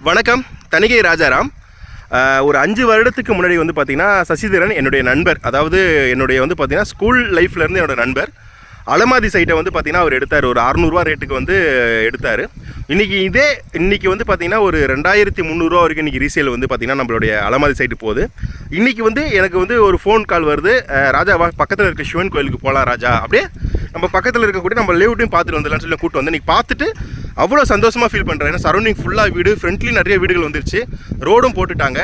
வணக்கம். தணிகை ராஜாராம். ஒரு 5 வருடத்துக்கு முன்னாடி வந்து பார்த்திங்கன்னா சசிதரன் என்னுடைய நண்பர், அதாவது என்னுடைய வந்து பார்த்திங்கன்னா ஸ்கூல் லைஃப்லேருந்து என்னோடய நண்பர். அலமாதி சைட்டை வந்து பார்த்திங்கன்னா அவர் எடுத்தார். ஒரு 600 ரேட்டுக்கு வந்து எடுத்தார். இன்றைக்கி வந்து பார்த்திங்கன்னா ஒரு 2300 வரைக்கும் இன்றைக்கி ரீசேல் வந்து பார்த்திங்கன்னா நம்மளுடைய அலமாதி சைட்டு போகுது. இன்றைக்கி வந்து எனக்கு வந்து ஒரு ஃபோன் கால் வருது, ராஜா பக்கத்தில் இருக்க சிவன் கோயிலுக்கு போகலாம் ராஜா, அப்படியே நம்ம பக்கத்தில் இருக்கக்கூடிய நம்ம லேவுட்டையும் பார்த்துட்டு வந்துடலாம்னு சொல்லி கூப்பிட்டு வந்து இன்றைக்கி பார்த்துட்டு அவ்வளோ சந்தோஷமாக ஃபீல் பண்ணுறேன். ஏன்னா சரௌண்டிங் ஃபுல்லாக வீடு, ஃப்ரண்ட்லேயும் நிறைய வீடுகள் வந்துருச்சு, ரோடும் போட்டுட்டாங்க.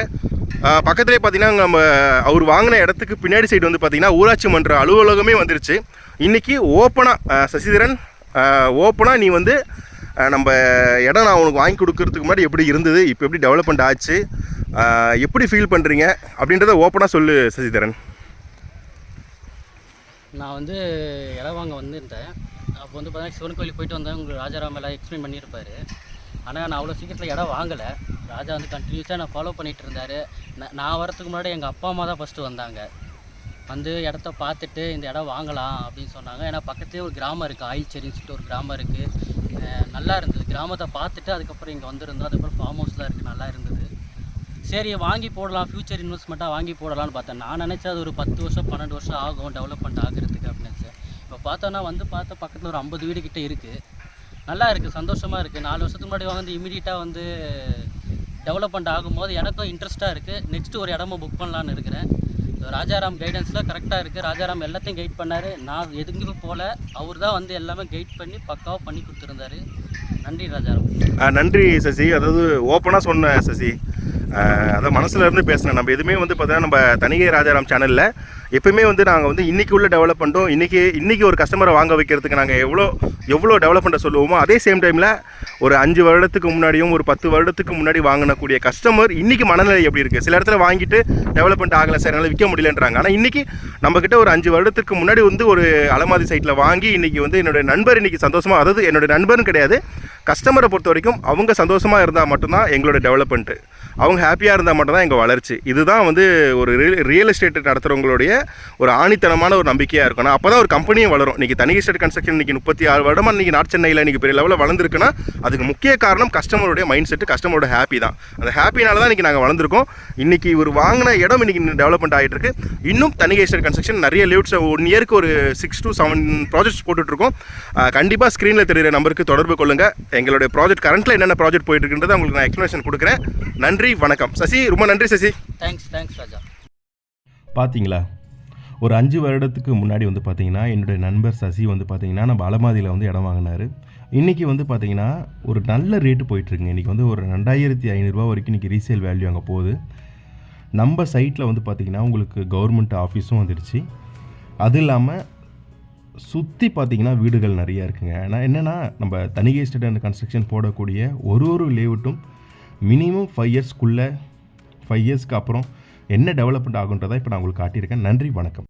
பக்கத்துலேயே பார்த்திங்கன்னா நம்ம அவர் வாங்கின இடத்துக்கு பின்னாடி சைடு வந்து பார்த்திங்கன்னா ஊராட்சி மன்ற அலுவலகமே வந்துருச்சு. இன்றைக்கி ஓப்பனாக சசிதரன் ஓப்பனாக நீ வந்து நம்ம இடம் நான் உனக்கு வாங்கி கொடுக்கறதுக்கு முன்னாடி எப்படி இருந்தது, இப்போ எப்படி டெவலப்மெண்ட் ஆச்சு, எப்படி ஃபீல் பண்ணுறீங்க அப்படின்றத ஓப்பனாக சொல்லு சசிதரன். நான் வந்து இடம் வாங்க வந்திருந்தேன். அப்போ வந்து பார்த்தீங்கன்னா சிவன் கோயிலுக்கு போயிட்டு வந்தேன். உங்களுக்கு ராஜாராம் எல்லாம் எக்ஸ்பிளைன் பண்ணியிருப்பார். ஆனால் நான் அவ்வளோ சீக்கிரத்தில் இடம் வாங்கலை. ராஜா வந்து கண்டினியூஸாக நான் ஃபாலோ பண்ணிகிட்டு இருந்தார். நான் வரத்துக்கு முன்னாடி எங்கள் அப்பா அம்மா தான் ஃபஸ்ட்டு வந்தாங்க. வந்து இடத்த பார்த்துட்டு இந்த இடம் வாங்கலாம் அப்படின்னு சொன்னாங்க. ஏன்னா பக்கத்துலேயே ஒரு கிராமம் இருக்குது, ஆயில்ச்சேரின்னு சொல்லிட்டு ஒரு கிராமம் இருக்குது. நல்லா இருந்தது. கிராமத்தை பார்த்துட்டு அதுக்கப்புறம் இங்கே வந்திருந்தோம். அதுக்கப்புறம் ஃபார்ம் ஹவுஸ்லாம் இருக்குது, நல்லா இருந்தது. சரி வாங்கி போடலாம், ஃப்யூச்சர் இன்வெஸ்ட்மெண்ட்டாக வாங்கி போடலான்னு பார்த்தேன். நான் நினச்சேன் அது ஒரு 10 வருஷம் 12 வருஷம் ஆகும் டெவலப்மெண்ட் ஆகிறதுக்கு அப்படின்னு நினச்சேன். இப்போ பார்த்தோன்னா வந்து பக்கத்தில் ஒரு 50 வீடு கிட்டே இருக்குது. நல்லா இருக்குது, சந்தோஷமாக இருக்குது. 4 வருஷத்துக்கு முன்னாடி வந்து இமீடியட்டாக வந்து டெவலப்மெண்ட் ஆகும்போது எனக்கும் இன்ட்ரெஸ்ட்டாக இருக்குது. நெக்ஸ்ட்டு ஒரு இடமும் புக் பண்ணலான்னு இருக்கிறேன். ராஜாராம் கைடன்ஸில் கரெக்டாக இருக்குது. ராஜாராம் எல்லாத்தையும் கைட் பண்ணார். நான் எதுங்குமே போகல, அவர் தான் வந்து எல்லாமே கைட் பண்ணி பக்காவாக பண்ணி கொடுத்துருந்தாரு. நன்றி ராஜாராம். நன்றி சசி. அதாவது ஓப்பனாக சொன்ன சசி, அதான் மனசில் இருந்து பேசினேன். நம்ம எதுவுமே வந்து பார்த்தீங்கன்னா நம்ம தணிகை ராஜாராம் சேனலில் எப்போயுமே வந்து நாங்கள் வந்து இன்றைக்கி உள்ள டெவலப்மெண்ட்டும் இன்றைக்கி ஒரு கஸ்டமரை வாங்க வைக்கிறதுக்கு நாங்கள் எவ்வளோ டெவலப்மெண்ட்டை சொல்லுவோமோ, அதே சேம் டைமில் ஒரு 5 வருடத்துக்கு முன்னாடியும் ஒரு 10 வருடத்துக்கு முன்னாடி வாங்கினக்கூடிய கஸ்டமர் இன்றைக்கி மனநிலை எப்படி இருக்குது. சில இடத்துல வாங்கிட்டு டெவலப்மெண்ட் ஆகலை சார், என்னால் விற்க முடியலன்றாங்க. ஆனால் இன்றைக்கி நம்மக்கிட்ட ஒரு 5 வருடத்துக்கு முன்னாடி வந்து ஒரு அலமாதி சைட்டில் வாங்கி இன்றைக்கி வந்து என்னுடைய நண்பர் இன்றைக்கி சந்தோஷமாக, அதாவது என்னுடைய நண்பர்னு கிடையாது, கஸ்டமரை பொறுத்த வரைக்கும் அவங்க சந்தோஷமாக இருந்தால் மட்டும்தான் எங்களோட டெவலப்மெண்ட்டு, அவங்க ஹாப்பியாக இருந்தால் மட்டும்தான் எங்கள் வளர்ச்சி. இதுதான் வந்து ஒரு ரியல் எஸ்டேட் நடத்துகிறவங்களுடைய ஒரு ஆணித்தனமான ஒரு நம்பிக்கையாக இருக்கணும். அப்போ தான் ஒரு கம்பெனியும் வளரும். இன்றைக்கி தணிகை எஸ்டேட் கன்ஸ்ட்ரக்ஷன் இன்றைக்கி 36 வருடமாக இன்றைக்கி நார்த் சென்னையில் இன்றைக்கி பெரிய லெவலில் வளர்ந்துருக்குன்னா அதுக்கு முக்கிய காரணம் கஸ்டமருடைய மைண்ட் செட்டு, கஸ்டமரோட ஹாப்பி தான். அந்த ஹாப்பினால தான் இன்றைக்கி நாங்கள் வளர்ந்துருக்கோம். இன்றைக்கி ஒரு வாங்கின இடம் இன்றைக்கி டெவலப்மெண்ட் ஆகிட்டு இருக்கு. இன்னும் தணிகை எஸ்டேட் கன்ஸ்ட்ரக்ஷன் நிறைய லிவ்ட்ஸ் 1 இயருக்கு ஒரு 6 to 7 ப்ராஜெக்ட்ஸ் போட்டுட்ருக்கோம். கண்டிப்பாக ஸ்க்ரீனில் தெரிகிற நம்பருக்கு தொடர்பு கொள்ளுங்கள். எங்களுடைய ப்ராஜெக்ட் கரண்ட்டில் என்னென்ன ப்ராஜெக்ட் போயிட்டு இருக்குன்றதை உங்களுக்கு நான் எக்ஸ்ப்ளனேஷன் கொடுக்குறேன். நன்றி, வணக்கம். சசி, ரொம்ப நன்றி சசி. தேங்க்ஸ் ராஜா. பார்த்தீங்களா, ஒரு 5 வருடத்துக்கு முன்னாடி வந்து பார்த்தீங்கன்னா என்னுடைய நண்பர் சசி வந்து பார்த்தீங்கன்னா நம்ம அலமாதியில் வந்து இடம் வாங்கினார். இன்றைக்கி வந்து பார்த்தீங்கன்னா ஒரு நல்ல ரேட்டு போயிட்டுருக்குங்க. இன்றைக்கி வந்து ஒரு 2500 வரைக்கும் இன்றைக்கி ரீசேல் வேல்யூ அங்கே போகுது. நம்ம சைட்டில் வந்து பார்த்திங்கன்னா உங்களுக்கு கவர்மெண்ட் ஆஃபீஸும் வந்துடுச்சு. அது இல்லாமல் சுற்றி பார்த்திங்கன்னா வீடுகள் நிறையா இருக்குங்க. ஆனால் என்னென்னா நம்ம தணிகை எஸ்டேட் அண்ட் கன்ஸ்ட்ரக்ஷன் போடக்கூடிய ஒரு லேஅவுட்டும் மினிமம் 5 இயர்ஸ்க்குள்ளே 5 இயர்ஸ்க்கு அப்புறம் என்ன டெவலப்மெண்ட் ஆகுன்றதை இப்போ நான் உங்களுக்கு காட்டியிருக்கேன். நன்றி, வணக்கம்.